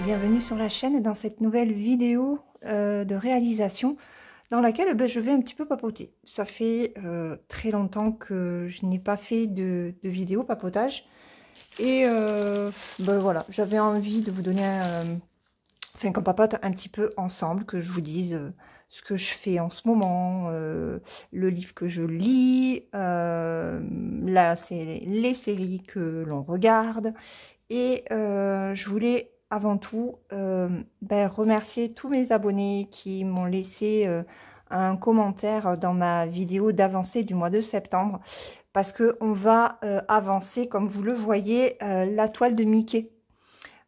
bienvenue sur la chaîne dans cette nouvelle vidéo de réalisation dans laquelle je vais un petit peu papoter. Ça fait très longtemps que je n'ai pas fait de vidéo papotage et voilà, j'avais envie de vous donner enfin qu'on papote un petit peu ensemble, que je vous dise ce que je fais en ce moment, le livre que je lis, là c'est les séries que l'on regarde. Et je voulais avant tout remercier tous mes abonnés qui m'ont laissé un commentaire dans ma vidéo d'avancée du mois de septembre, parce qu'on va avancer, comme vous le voyez, la toile de Mickey.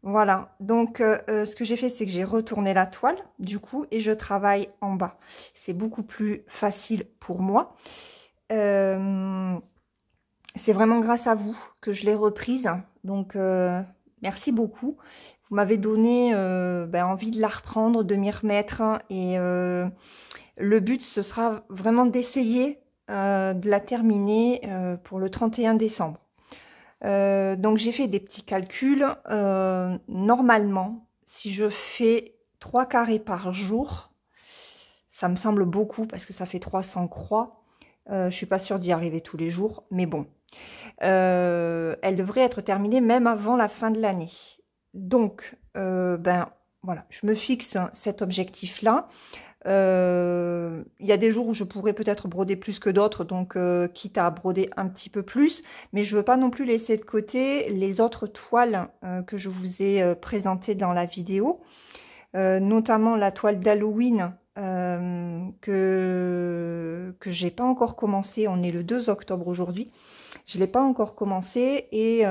Voilà, donc ce que j'ai fait, c'est que j'ai retourné la toile, du coup, et je travaille en bas. C'est beaucoup plus facile pour moi. C'est vraiment grâce à vous que je l'ai reprise, donc merci beaucoup. Vous m'avez donné envie de la reprendre, de m'y remettre, et le but, ce sera vraiment d'essayer de la terminer pour le 31 décembre. Donc j'ai fait des petits calculs. Normalement, si je fais 3 carrés par jour, ça me semble beaucoup parce que ça fait 300 croix. Je suis pas sûre d'y arriver tous les jours, mais bon. Elle devrait être terminée même avant la fin de l'année. Donc, voilà, je me fixe cet objectif-là. Il y a des jours où je pourrais peut-être broder plus que d'autres, donc quitte à broder un petit peu plus, mais je veux pas non plus laisser de côté les autres toiles que je vous ai présentées dans la vidéo, notamment la toile d'Halloween que j'ai pas encore commencé. On est le 2 octobre aujourd'hui. Je l'ai pas encore commencé et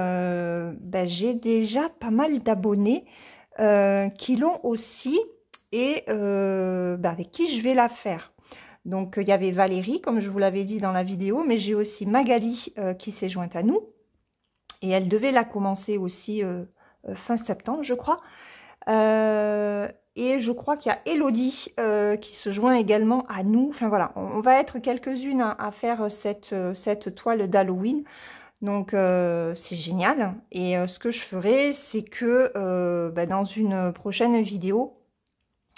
j'ai déjà pas mal d'abonnés qui l'ont aussi et avec qui je vais la faire. Donc il y avait Valérie, comme je vous l'avais dit dans la vidéo, mais j'ai aussi Magali qui s'est jointe à nous et elle devait la commencer aussi fin septembre, je crois. Et je crois qu'il y a Elodie qui se joint également à nous. Enfin voilà, on va être quelques-unes à faire cette toile d'Halloween. Donc c'est génial. Et ce que je ferai, c'est que dans une prochaine vidéo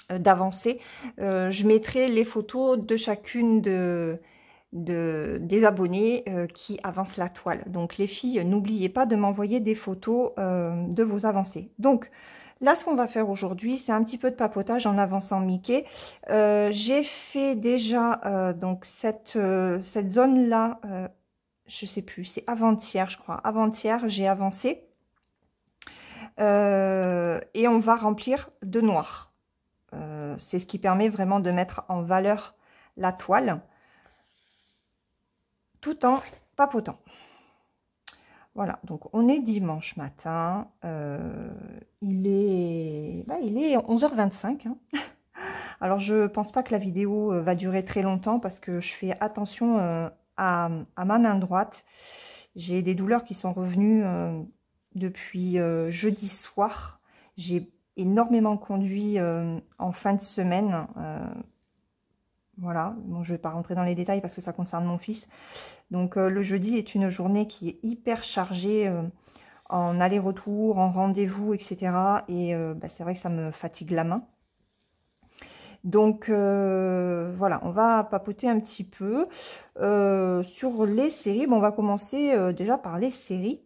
d'avancée, je mettrai les photos de chacune des abonnés qui avancent la toile. Donc les filles, n'oubliez pas de m'envoyer des photos de vos avancées. Donc là, ce qu'on va faire aujourd'hui, c'est un petit peu de papotage en avançant Mickey. J'ai fait déjà donc cette zone-là, je sais plus, c'est avant-hier, je crois. Avant-hier, j'ai avancé. Et on va remplir de noir. C'est ce qui permet vraiment de mettre en valeur la toile, tout en papotant. Voilà, donc on est dimanche matin, il est 11h25. Hein. Alors je pense pas que la vidéo va durer très longtemps parce que je fais attention à ma main droite. J'ai des douleurs qui sont revenues depuis jeudi soir. J'ai énormément conduit en fin de semaine. Voilà, bon, je ne vais pas rentrer dans les détails parce que ça concerne mon fils. Donc le jeudi est une journée qui est hyper chargée en aller-retour, en rendez-vous, etc. Et c'est vrai que ça me fatigue la main. Donc voilà, on va papoter un petit peu sur les séries. Bon, on va commencer déjà par les séries.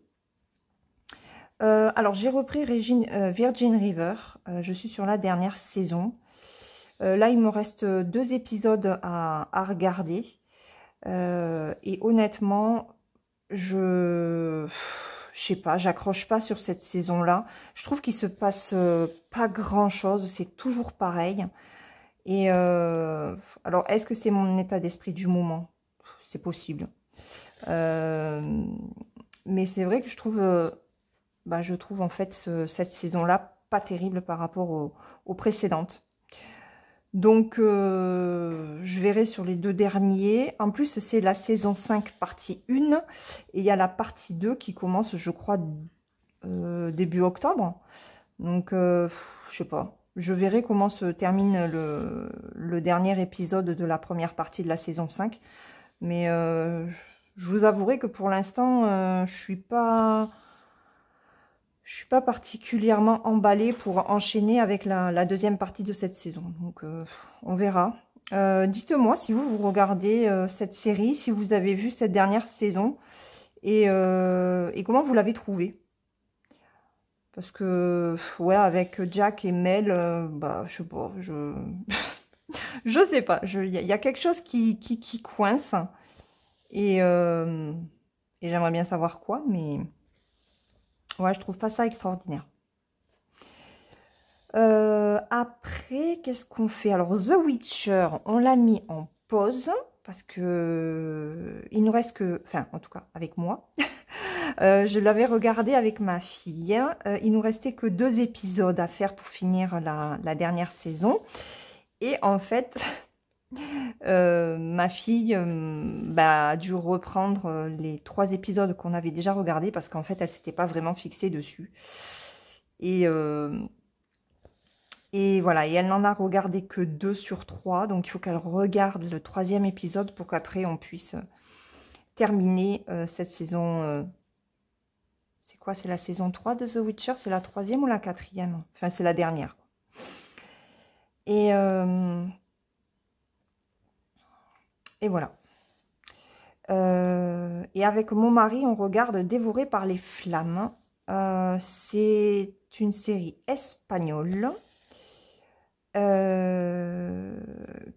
Alors j'ai repris Virgin River. Je suis sur la dernière saison. Là, il me reste 2 épisodes à regarder. Et honnêtement, je sais pas, j'accroche pas sur cette saison-là. Je trouve qu'il se passe pas grand-chose, c'est toujours pareil. Et alors, est-ce que c'est mon état d'esprit du moment? C'est possible. Mais c'est vrai que je trouve en fait cette saison-là pas terrible par rapport aux précédentes. Donc, je verrai sur les 2 derniers. En plus, c'est la saison 5, partie 1. Et il y a la partie 2 qui commence, je crois, début octobre. Donc, je sais pas. Je verrai comment se termine le dernier épisode de la première partie de la saison 5. Mais je vous avouerai que pour l'instant, je je suis pas particulièrement emballée pour enchaîner avec la deuxième partie de cette saison. Donc, on verra. Dites-moi si vous regardez cette série, si vous avez vu cette dernière saison et comment vous l'avez trouvée. Parce que, ouais, avec Jack et Mel, bah, je sais pas, je sais pas. Il y a quelque chose qui coince et, euh, et j'aimerais bien savoir quoi, mais ouais, je trouve pas ça extraordinaire. Après, qu'est-ce qu'on fait? Alors, The Witcher, on l'a mis en pause parce que il nous reste que, enfin, en tout cas, avec moi, je l'avais regardé avec ma fille. Il nous restait que 2 épisodes à faire pour finir la dernière saison. Et en fait, ma fille bah, a dû reprendre les 3 épisodes qu'on avait déjà regardés parce qu'en fait, elle s'était pas vraiment fixée dessus. Et, euh, et voilà, et elle n'en a regardé que 2 sur 3, donc il faut qu'elle regarde le 3e épisode pour qu'après on puisse terminer cette saison. C'est quoi? C'est la saison 3 de The Witcher? C'est la 3e ou la 4e? Enfin, c'est la dernière. Et, euh, et voilà. Et avec mon mari, on regarde Dévoré par les flammes. C'est une série espagnole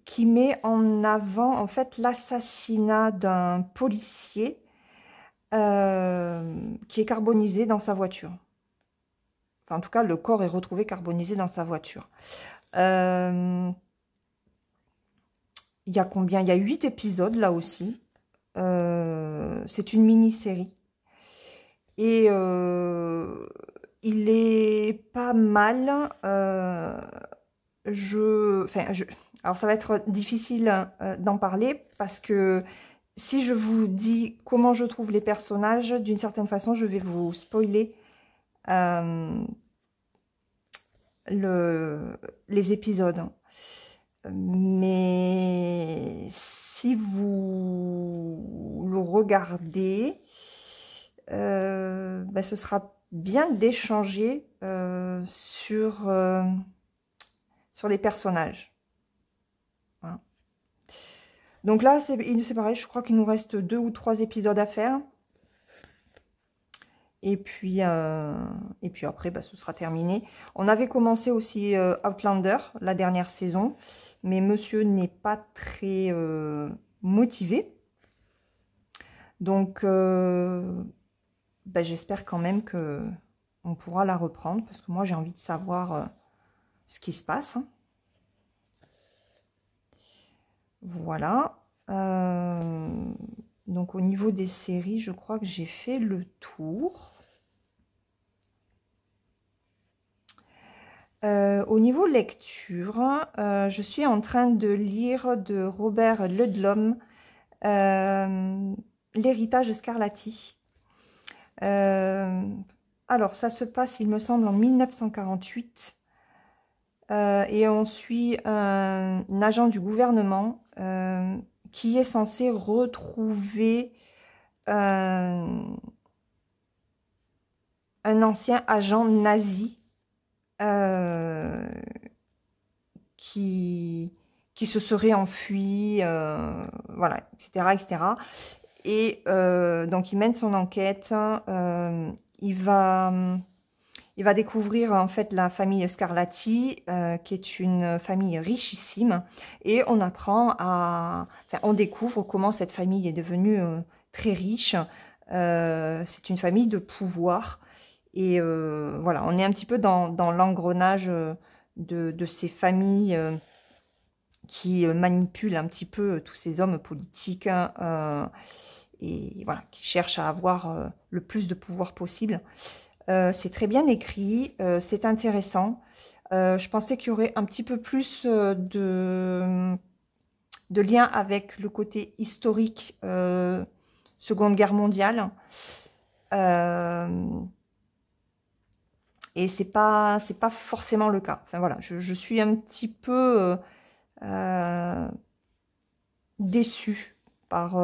qui met en avant en fait l'assassinat d'un policier qui est carbonisé dans sa voiture. Enfin, en tout cas, le corps est retrouvé carbonisé dans sa voiture. Il y a combien? Il y a 8 épisodes là aussi. C'est une mini-série. Et il est pas mal. Alors ça va être difficile d'en parler parce que si je vous dis comment je trouve les personnages, d'une certaine façon, je vais vous spoiler euh, les épisodes. Mais si vous le regardez, ben, ce sera bien d'échanger sur les personnages. Voilà. Donc là, c'est pareil, je crois qu'il nous reste 2 ou 3 épisodes à faire. Et puis après, bah, ce sera terminé. On avait commencé aussi Outlander, la dernière saison, mais monsieur n'est pas très motivé. Donc, bah, j'espère quand même que on pourra la reprendre, parce que moi, j'ai envie de savoir ce qui se passe. Voilà. Donc, au niveau des séries, je crois que j'ai fait le tour. Au niveau lecture, je suis en train de lire de Robert Ludlum, L'héritage Scarlatti. Alors, ça se passe, il me semble, en 1948. Et on suit un agent du gouvernement qui est censé retrouver un ancien agent nazi qui se serait enfui, voilà, etc., etc. Et donc, il mène son enquête. Il va découvrir en fait la famille Scarlatti, qui est une famille richissime. Et on on découvre comment cette famille est devenue très riche. C'est une famille de pouvoir. Et voilà, on est un petit peu dans l'engrenage de ces familles qui manipulent un petit peu tous ces hommes politiques et voilà, qui cherchent à avoir le plus de pouvoir possible. C'est très bien écrit, c'est intéressant. Je pensais qu'il y aurait un petit peu plus de lien avec le côté historique Seconde Guerre mondiale. Et c'est pas forcément le cas. Enfin voilà, je suis un petit peu déçue par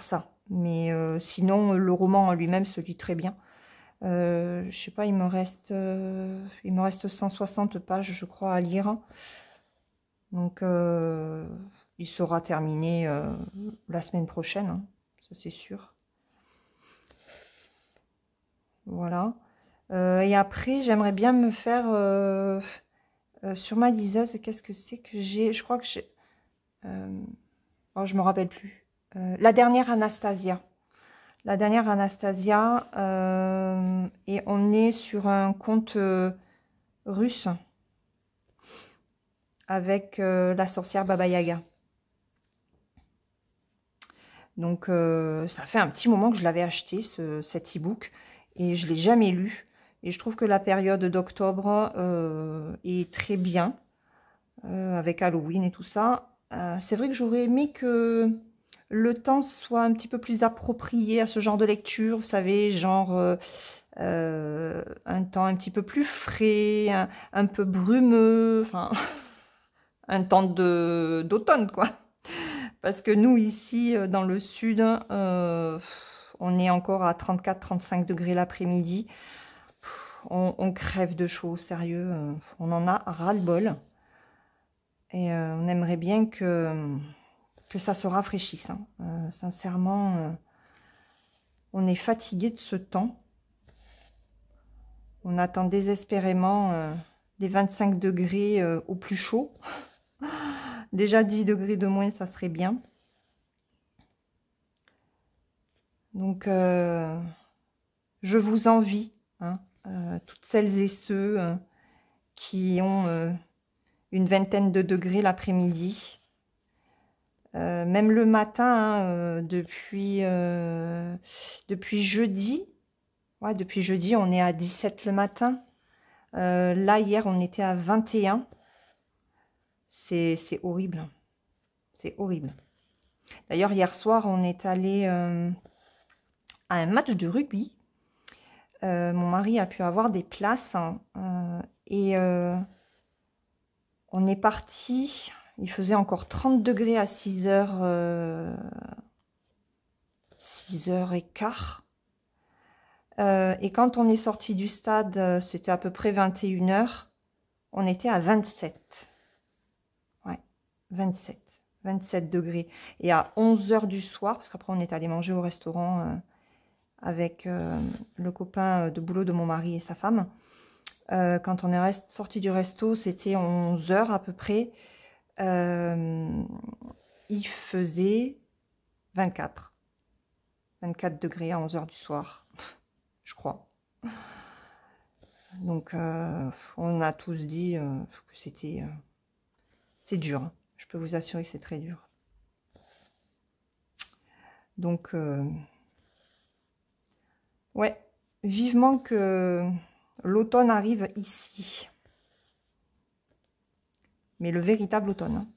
ça. Mais sinon, le roman en lui-même se lit très bien. Je sais pas, il me reste 160 pages, je crois, à lire. Donc, il sera terminé la semaine prochaine, hein, ça c'est sûr. Voilà. Et après, j'aimerais bien me faire sur ma liseuse, qu'est-ce que c'est que j'ai? Je crois que j'ai... oh, je me rappelle plus. La dernière Anastasia. La dernière Anastasia. Et on est sur un conte russe avec la sorcière Baba Yaga. Donc, ça fait un petit moment que je l'avais acheté, cet e-book, et je ne l'ai jamais lu. Et je trouve que la période d'octobre est très bien, avec Halloween et tout ça. C'est vrai que j'aurais aimé que le temps soit un petit peu plus approprié à ce genre de lecture, vous savez, genre un temps un petit peu plus frais, un peu brumeux, enfin, un temps d'automne, quoi. Parce que nous, ici, dans le sud, on est encore à 34-35 degrés l'après-midi. On crève de chaud, sérieux. On en a ras-le-bol. Et on aimerait bien que ça se rafraîchisse, hein. Sincèrement, on est fatigué de ce temps. On attend désespérément les 25 degrés au plus chaud. Déjà 10 degrés de moins, ça serait bien. Donc, je vous envie, hein, toutes celles et ceux qui ont une vingtaine de degrés l'après-midi. Même le matin, hein, depuis jeudi. Ouais, depuis jeudi, on est à 17 le matin. Là, hier, on était à 21. C'est horrible. C'est horrible. D'ailleurs, hier soir, on est allé à un match de rugby. Mon mari a pu avoir des places, hein, et on est parti. Il faisait encore 30 degrés à 6h, 6h15. Et quand on est sorti du stade, c'était à peu près 21h. On était à 27. Ouais, 27 degrés. Et à 11h du soir, parce qu'après on est allé manger au restaurant avec le copain de boulot de mon mari et sa femme. Quand on est sorti du resto, c'était 11h à peu près. Il faisait 24 degrés à 11h du soir, je crois. Donc, on a tous dit que c'était... c'est dur, hein. Je peux vous assurer que c'est très dur. Donc, ouais, vivement que l'automne arrive ici. Mais le véritable automne, hein.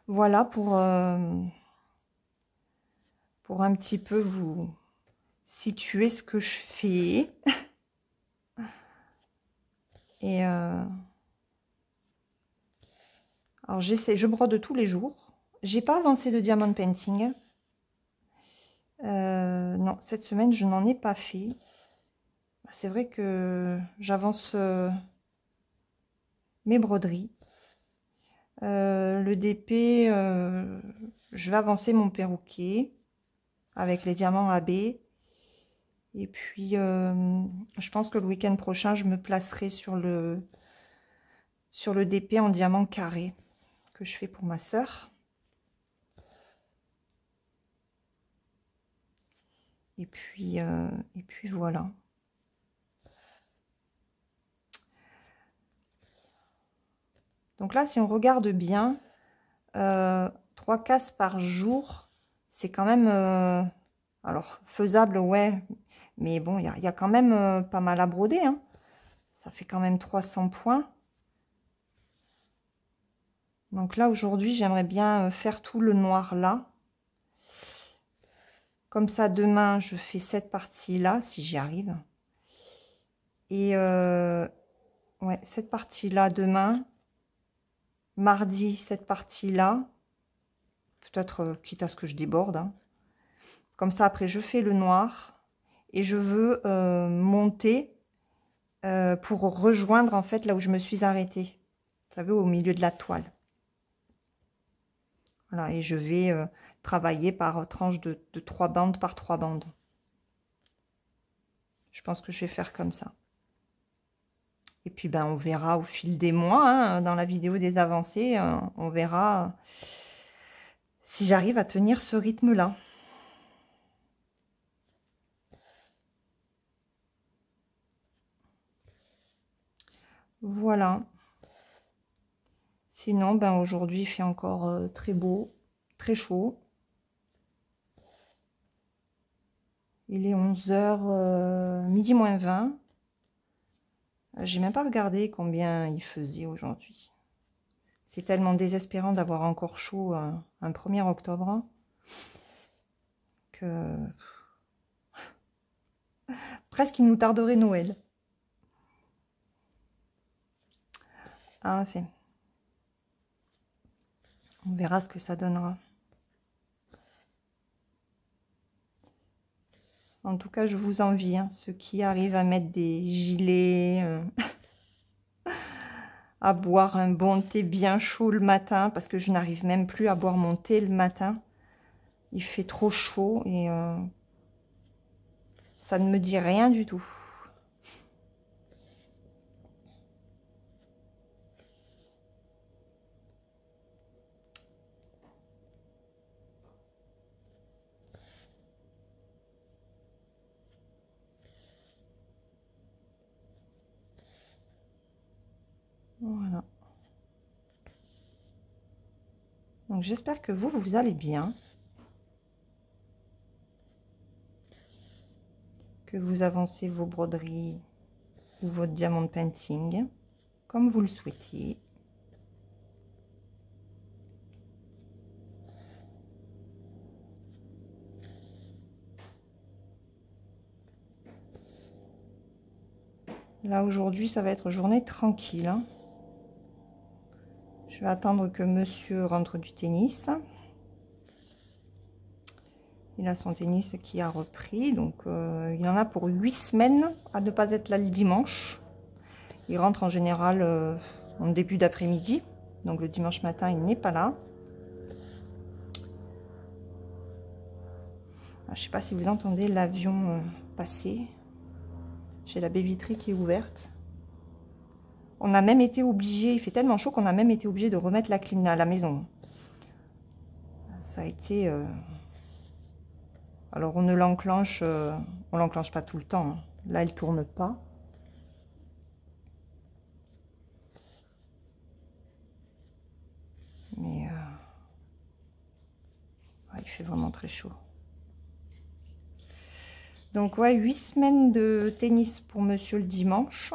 Voilà pour un petit peu vous situer ce que je fais. Et alors je brode tous les jours. J'ai pas avancé de diamond painting. Non, cette semaine, je n'en ai pas fait. C'est vrai que j'avance mes broderies. Le DP, je vais avancer mon perroquet avec les diamants AB. Et puis, je pense que le week-end prochain, je me placerai sur le DP en diamant carré que je fais pour ma sœur. Et puis voilà. Donc là, si on regarde bien, 3 cases par jour, c'est quand même... alors, faisable, ouais. Mais bon, il y a quand même pas mal à broder, hein. Ça fait quand même 300 points. Donc là, aujourd'hui, j'aimerais bien faire tout le noir là. Comme ça, demain, je fais cette partie-là, si j'y arrive. Et ouais, cette partie-là demain. Mardi, cette partie-là. peut-être quitte à ce que je déborde, hein. Comme ça, après, je fais le noir et je veux monter pour rejoindre en fait là où je me suis arrêtée. Vous savez, au milieu de la toile. Voilà, et je vais travailler par tranche de 3 bandes par 3 bandes. Je pense que je vais faire comme ça. Et puis, ben, on verra au fil des mois, hein, dans la vidéo des avancées, on verra si j'arrive à tenir ce rythme-là. Voilà. Sinon, ben, aujourd'hui, il fait encore très beau, très chaud. Il est 11h, midi moins 20. J'ai même pas regardé combien il faisait aujourd'hui. C'est tellement désespérant d'avoir encore chaud un 1er octobre que presque il nous tarderait Noël. Enfin, on verra ce que ça donnera. En tout cas, je vous envie, hein, ceux qui arrivent à mettre des gilets, à boire un bon thé bien chaud le matin, parce que je n'arrive même plus à boire mon thé le matin. Il fait trop chaud et ça ne me dit rien du tout. Voilà. Donc j'espère que vous allez bien. Que vous avancez vos broderies ou votre diamond painting comme vous le souhaitiez. Là aujourd'hui ça va être journée tranquille, hein. Je vais attendre que monsieur rentre du tennis. Il a son tennis qui a repris, donc il en a pour 8 semaines à ne pas être là le dimanche. Il rentre en général en début d'après-midi, donc le dimanche matin il n'est pas là. Je ne sais pas si vous entendez l'avion passer. J'ai la baie vitrée qui est ouverte. On a même été obligé, il fait tellement chaud qu'on a même été obligé de remettre la clim à la maison. Ça a été... Alors on ne l'enclenche, on l'enclenche pas tout le temps, hein. Là elle tourne pas. Mais ouais, il fait vraiment très chaud. Donc ouais, 8 semaines de tennis pour monsieur le dimanche.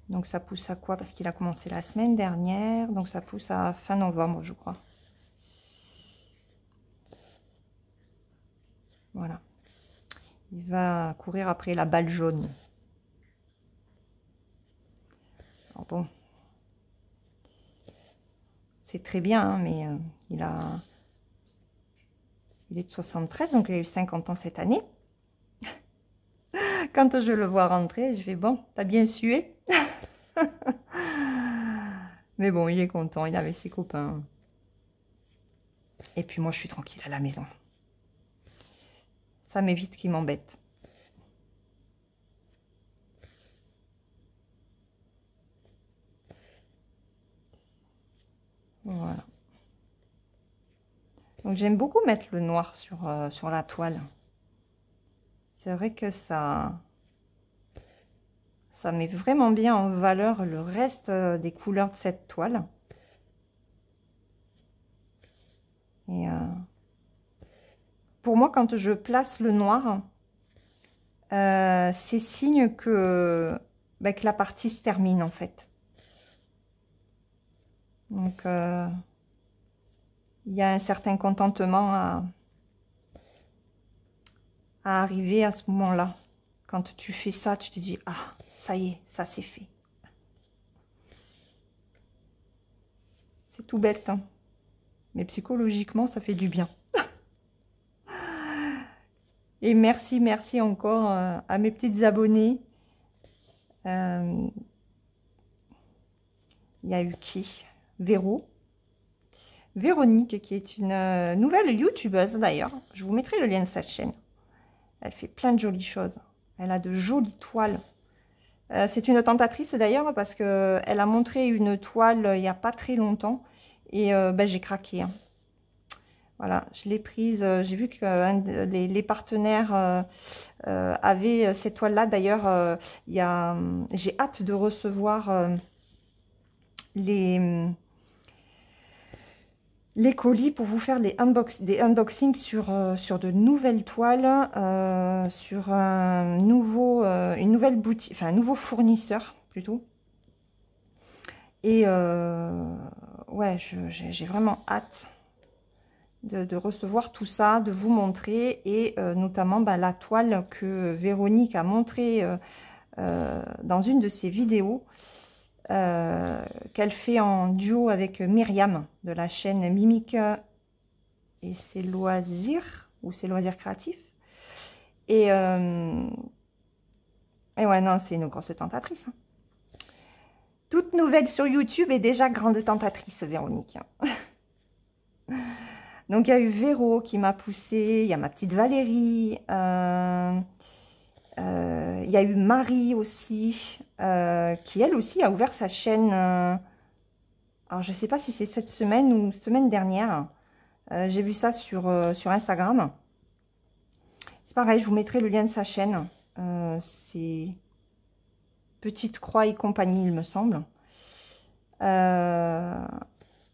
Donc ça pousse à quoi? Parce qu'il a commencé la semaine dernière, donc ça pousse à fin novembre, je crois. Voilà. Il va courir après la balle jaune. Alors bon, c'est très bien, hein, mais il est de 73, donc il a eu 50 ans cette année. Quand je le vois rentrer, je fais, bon, t'as bien sué. Mais bon, il est content, il est avec ses copains. Et puis moi, je suis tranquille à la maison. Ça m'évite qu'il m'embête. Voilà. Donc j'aime beaucoup mettre le noir sur la toile. C'est vrai que ça met vraiment bien en valeur le reste des couleurs de cette toile. Et pour moi, quand je place le noir, c'est signe que la partie se termine en fait. Donc il y a un certain contentement à arriver à ce moment-là. Quand tu fais ça, tu te dis, ah, ça y est, ça c'est fait. C'est tout bête, hein. Mais psychologiquement, ça fait du bien. Et merci, merci encore à mes petites abonnées. Il y a eu qui? Véronique, qui est une nouvelle youtubeuse d'ailleurs. Je vous mettrai le lien de sa chaîne. Elle fait plein de jolies choses. Elle a de jolies toiles. C'est une tentatrice d'ailleurs parce qu'elle a montré une toile il n'y a pas très longtemps. Et ben, j'ai craqué, hein. Voilà, je l'ai prise. J'ai vu que les partenaires avaient cette toile-là. D'ailleurs, j'ai hâte de recevoir les colis pour vous faire des unboxings sur de nouvelles toiles, sur une nouvelle boutique, enfin un nouveau fournisseur plutôt. Et ouais, j'ai vraiment hâte de recevoir tout ça, de vous montrer, et notamment bah, la toile que Véronique a montrée dans une de ses vidéos, qu'elle fait en duo avec Myriam de la chaîne Mimique et ses loisirs, ou ses loisirs créatifs. Et ouais, non, c'est une grosse tentatrice, hein. Toute nouvelle sur YouTube et déjà grande tentatrice, Véronique. Donc, il y a eu Véro qui m'a poussée, il y a ma petite Valérie, il y a eu Marie aussi, qui elle aussi a ouvert sa chaîne. Alors, je ne sais pas si c'est cette semaine ou semaine dernière. J'ai vu ça sur Instagram. C'est pareil, je vous mettrai le lien de sa chaîne. C'est Petite Croix et compagnie, il me semble.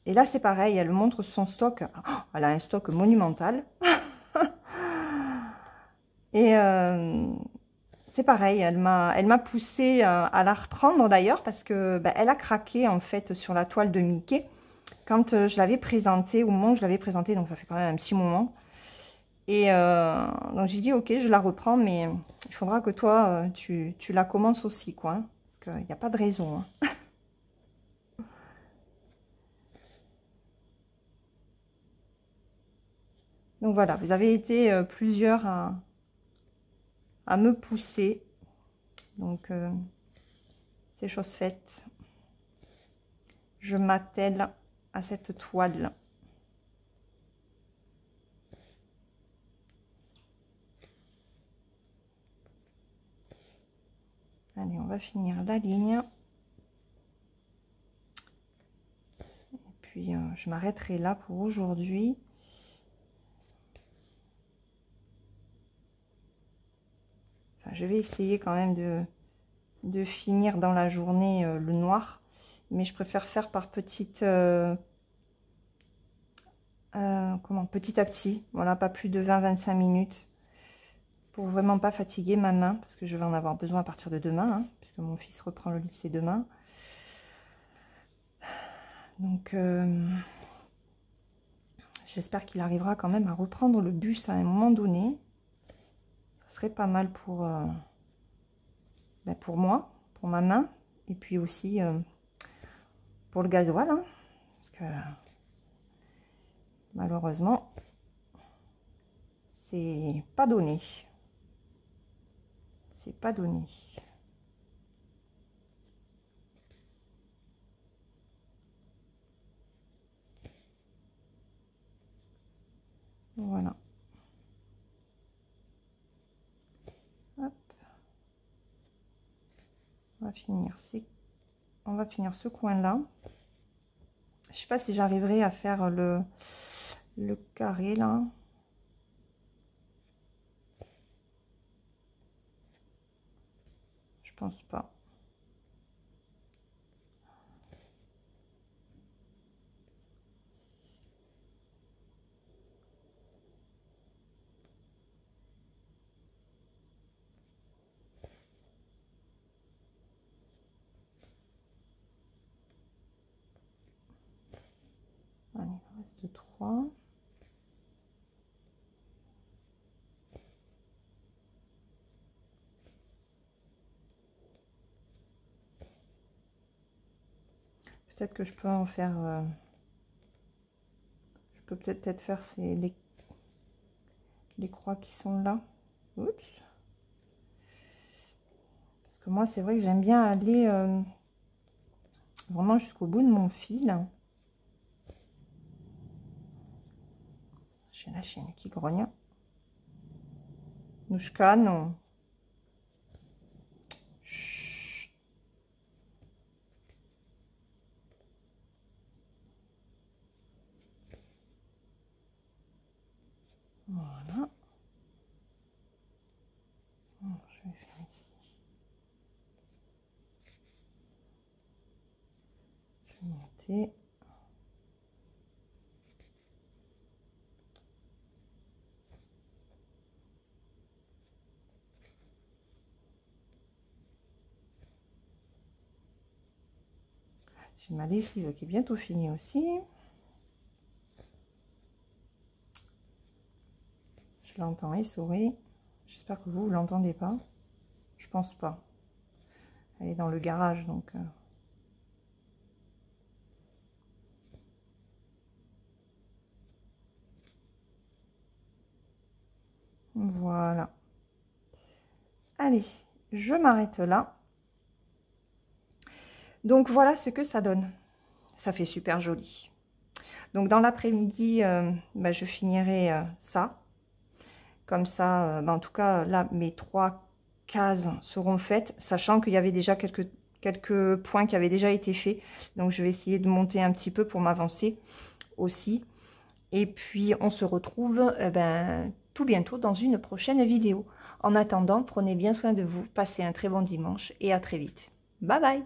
Et là, c'est pareil, elle montre son stock. Oh, elle a un stock monumental. Et c'est pareil, elle m'a poussée à la reprendre d'ailleurs, parce que bah, elle a craqué en fait sur la toile de Mickey quand je l'avais présentée, au moment où je l'avais présentée, donc ça fait quand même un petit moment. Et donc j'ai dit ok, je la reprends, mais il faudra que toi tu la commences aussi, quoi, hein, parce qu'il n'y a pas de raison, hein. Donc voilà, vous avez été plusieurs à me pousser. Donc c'est chose faite. Je m'attelle à cette toile. Allez, on va finir la ligne. Et puis je m'arrêterai là pour aujourd'hui. Enfin, je vais essayer quand même de finir dans la journée le noir. Mais je préfère faire par petit à petit. Voilà, pas plus de 20-25 minutes. Pour vraiment pas fatiguer ma main. Parce que je vais en avoir besoin à partir de demain. Hein, puisque mon fils reprend le lycée demain. Donc, j'espère qu'il arrivera quand même à reprendre le bus à un moment donné. Ça serait pas mal pour moi, pour ma main. Et puis aussi pour le gasoil. Hein, parce que malheureusement, c'est pas donné. C'est pas donné. Voilà. Hop. On va finir ce coin-là. Je sais pas si j'arriverai à faire le carré là. Je pense pas. Allez, il reste 3. Peut-être que je peux en faire... je peux peut-être faire les croix qui sont là. Oups. Parce que moi, c'est vrai que j'aime bien aller vraiment jusqu'au bout de mon fil. J'ai la chienne qui grogne. Nouchka, non. Chut. Voilà. Je vais faire ici. Je vais monter. J'ai ma lessive qui est bientôt finie aussi. Je l'entends essorer. J'espère que vous l'entendez pas. Je pense pas. Elle est dans le garage, donc... Voilà. Allez, je m'arrête là. Donc, voilà ce que ça donne. Ça fait super joli. Donc, dans l'après-midi, je finirai ça. Comme ça, en tout cas, là, mes 3 cases seront faites, sachant qu'il y avait déjà quelques points qui avaient déjà été faits. Donc, je vais essayer de monter un petit peu pour m'avancer aussi. Et puis, on se retrouve tout bientôt dans une prochaine vidéo. En attendant, prenez bien soin de vous, passez un très bon dimanche et à très vite. Bye bye!